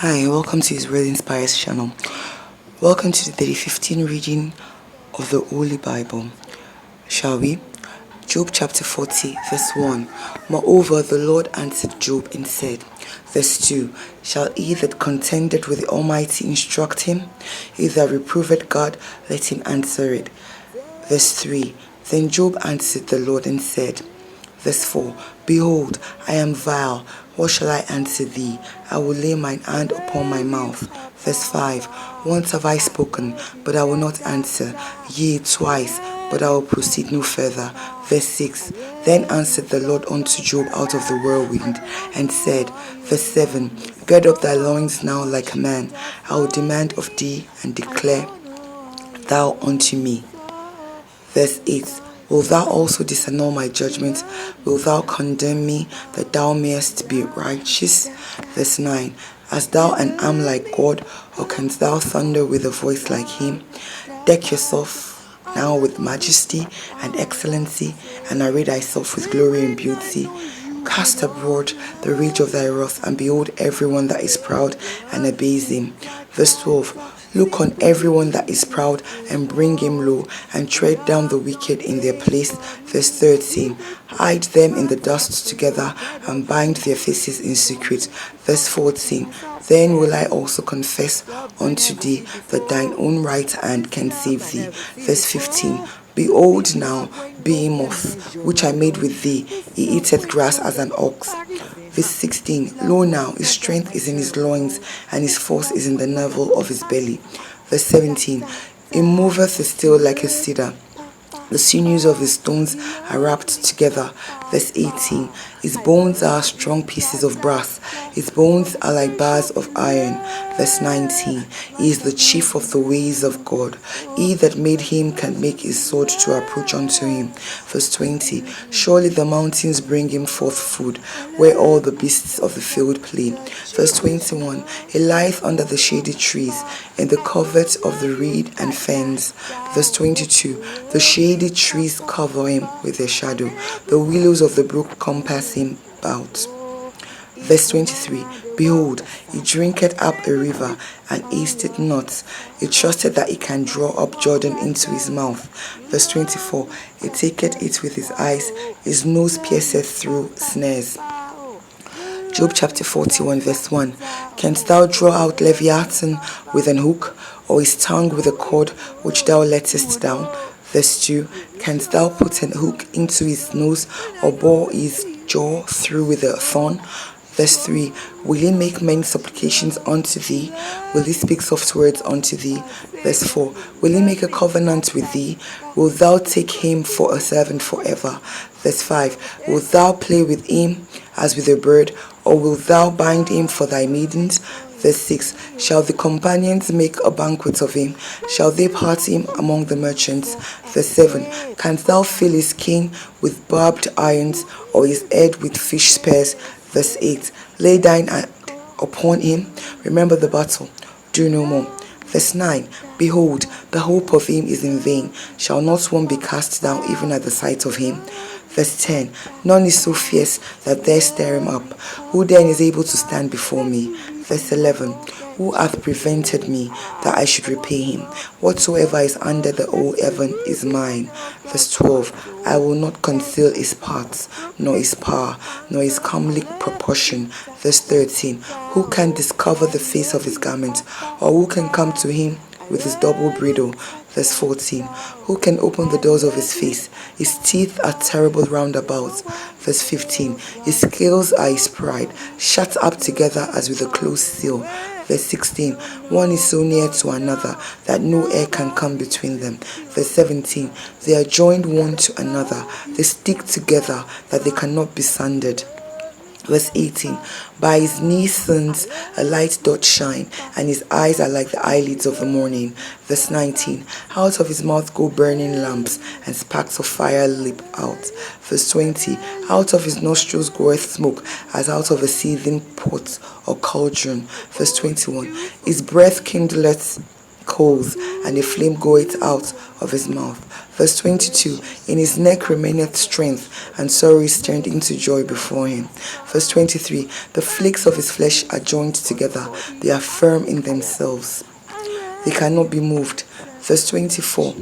Hi, welcome to his Really Inspires channel. Welcome to the day 15 reading of the Holy Bible. Shall we? Job chapter 40, verse 1. Moreover, the Lord answered Job and said, verse 2. Shall he that contended with the Almighty instruct him? He that reproveth God, let him answer it. Verse 3. Then Job answered the Lord and said, verse 4. Behold, I am vile. What shall I answer thee? I will lay mine hand upon my mouth. Verse 5. Once have I spoken, but I will not answer. Yea, twice, but I will proceed no further. Verse 6. Then answered the Lord unto Job out of the whirlwind, and said, verse 7. Gird up thy loins now like a man. I will demand of thee, and declare thou unto me. Verse 8. Wilt thou also disannul my judgment? Wilt thou condemn me, that thou mayest be righteous? Verse 9. Hast thou an arm like God, or canst thou thunder with a voice like him? Deck yourself now with majesty and excellency, and array thyself with glory and beauty. Cast abroad the rage of thy wrath, and behold everyone that is proud, and abase him. Verse 12. Look on everyone that is proud, and bring him low, and tread down the wicked in their place. Verse 13. Hide them in the dust together, and bind their faces in secret. Verse 14. Then will I also confess unto thee that thine own right hand can save thee. Verse 15. Behold now, Behemoth, which I made with thee, he eateth grass as an ox. Verse 16. Lo now, his strength is in his loins, and his force is in the navel of his belly. Verse 17. He moveth still like a cedar. The sinews of his stones are wrapped together. Verse 18. His bones are strong pieces of brass. His bones are like bars of iron. Verse 19. He is the chief of the ways of God. He that made him can make his sword to approach unto him. Verse 20. Surely the mountains bring him forth food, where all the beasts of the field play. Verse 21. He lieth under the shady trees, in the covert of the reed and fens. Verse 22. The shady trees cover him with their shadow. The willows of the brook compass him about. Verse 23. Behold, he drinketh up a river, and hasted not. He trusted that he can draw up Jordan into his mouth. Verse 24. He taketh it with his eyes, his nose pierceth through snares. Job chapter 41 verse 1. Canst thou draw out Leviathan with an hook, or his tongue with a cord which thou lettest down? Verse 2. Canst thou put an hook into his nose, or bore his jaw through with a thorn? Verse 3. Will he make many supplications unto thee? Will he speak soft words unto thee? Verse 4. Will he make a covenant with thee? Wilt thou take him for a servant forever? Verse 5. Wilt thou play with him as with a bird, or wilt thou bind him for thy maidens? Verse 6. Shall the companions make a banquet of him? Shall they part him among the merchants? Verse 7. Canst thou fill his skin with barbed irons, or his head with fish spears? Verse 8. Lay thine hand upon him. Remember the battle. Do no more. Verse 9. Behold, the hope of him is in vain. Shall not one be cast down even at the sight of him? Verse 10. None is so fierce that dare stir him up. Who then is able to stand before me? Verse 11. Who hath prevented me that I should repay him? Whatsoever is under the whole heaven is mine. Verse 12. I will not conceal his parts, nor his power, nor his comely proportion. Verse 13. Who can discover the face of his garment, or who can come to him with his double bridle? Verse 14. Who can open the doors of his face? His teeth are terrible round about. Verse 15. His scales are his pride, shut up together as with a closed seal. Verse 16. One is so near to another that no air can come between them. Verse 17. They are joined one to another. They stick together that they cannot be sundered. Verse 18. By his naisance a light doth shine, and his eyes are like the eyelids of the morning. Verse 19. Out of his mouth go burning lamps, and sparks of fire leap out. Verse 20. Out of his nostrils goeth smoke, as out of a seething pot or cauldron. Verse 21. His breath kindleth coals, and a flame goeth out of his mouth. Verse 22, in his neck remaineth strength, and sorrow is turned into joy before him. Verse 23, the flakes of his flesh are joined together, they are firm in themselves, they cannot be moved. Verse 24,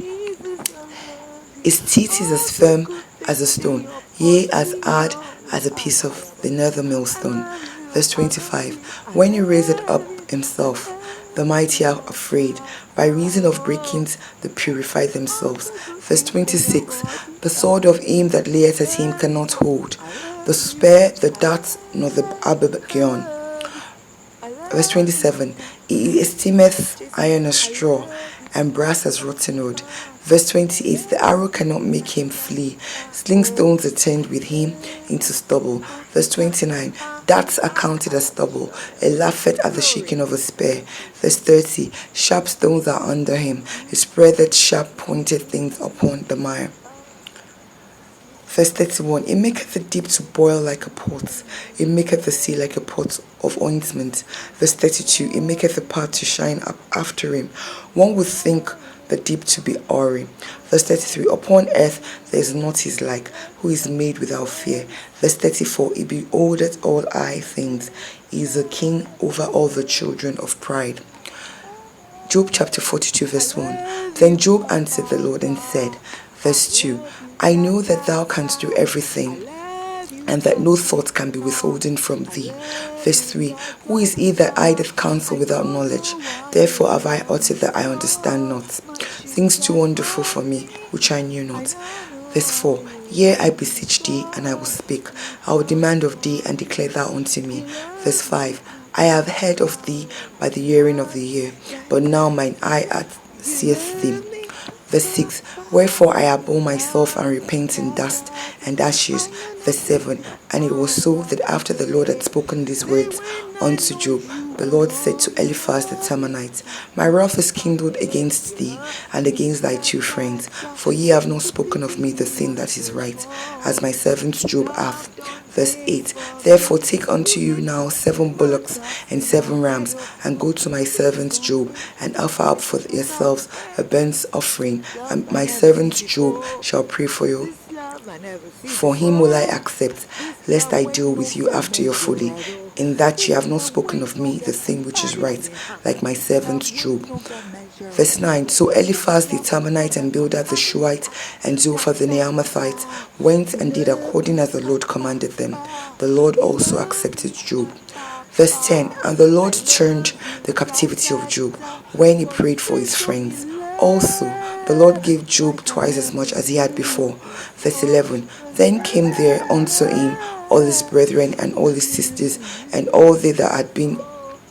his teeth is as firm as a stone, yea, as hard as a piece of the nether millstone. Verse 25, when he raised up himself, the mighty are afraid. By reason of breakings, they purify themselves. Verse 26, the sword of him that layeth at him cannot hold, the spear, the dart, nor the abergeon. Verse 27, he esteemeth iron as straw, and brass as rotten wood. Verse 28, the arrow cannot make him flee. Sling stones are turned with him into stubble. Verse 29, darts are counted as stubble. He laugheth at the shaking of a spear. Verse 30, sharp stones are under him. He spreadeth sharp pointed things upon the mire. Verse 31, it maketh the deep to boil like a pot. It maketh the sea like a pot of ointment. Verse 32, it maketh the path to shine up after him. One would think the deep to be hoary. Verse 33, upon earth there is not his like, who is made without fear. Verse 34, he beholdeth all high things. He is a king over all the children of pride. Job chapter 42 verse 1. Then Job answered the Lord and said, verse 2, I know that thou canst do everything, and that no thought can be withholden from thee. Verse 3, who is he that hideth counsel without knowledge? Therefore have I uttered that I understand not, things too wonderful for me, which I knew not. Verse 4, yea, I beseech thee, and I will speak. I will demand of thee, and declare thou unto me. Verse 5, I have heard of thee by the hearing of the ear, but now mine eye seeth thee. Verse 6, wherefore I abhor myself and repent in dust and ashes. Verse 7, and it was so that after the Lord had spoken these words unto Job, the Lord said to Eliphaz the Temanite, my wrath is kindled against thee and against thy two friends, for ye have not spoken of me the thing that is right, as my servant Job hath. Verse 8, therefore take unto you now 7 bullocks and 7 rams, and go to my servant Job, and offer up for yourselves a burnt offering, and my servant Job shall pray for you. For him will I accept, lest I deal with you after your folly, in that ye have not spoken of me the thing which is right, like my servant Job. Verse 9, so Eliphaz the Temanite and Bildad the Shuhite and Zophar the Naamathite went and did according as the Lord commanded them. The Lord also accepted Job. Verse 10, and the Lord turned the captivity of Job when he prayed for his friends. Also, the Lord gave Job twice as much as he had before. Verse 11, then came there unto him all his brethren and all his sisters, and all they that had been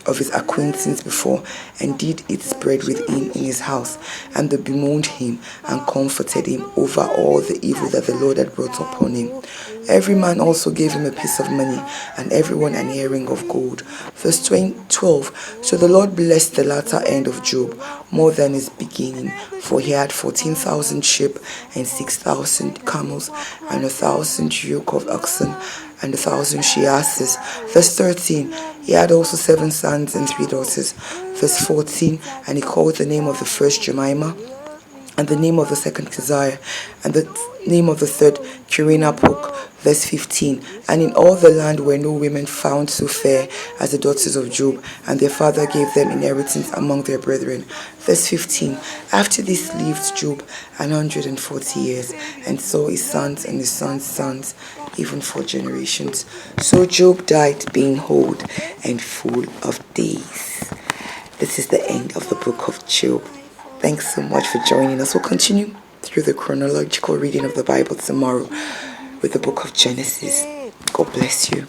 of his acquaintance before, and did eat bread with him in his house, and they bemoaned him and comforted him over all the evil that the Lord had brought upon him. Every man also gave him a piece of money, and everyone an earring of gold. Verse 12, so the Lord blessed the latter end of Job more than his beginning, for he had 14,000 sheep and 6,000 camels, and 1,000 yoke of oxen, and 1,000 she-asses. Verse 13, he had also 7 sons and 3 daughters. Verse 14, and he called the name of the first Jemimah, and the name of the second Keziah, and the name of the third Kirinapok. Verse 15, and in all the land were no women found so fair as the daughters of Job, and their father gave them inheritance among their brethren. Verse 15, after this lived Job 140 years, and saw his sons and his sons' sons, even 4 generations. So Job died being old and full of days. This is the end of the book of Job. Thanks so much for joining us. We'll continue through the chronological reading of the Bible tomorrow with the book of Genesis. God bless you.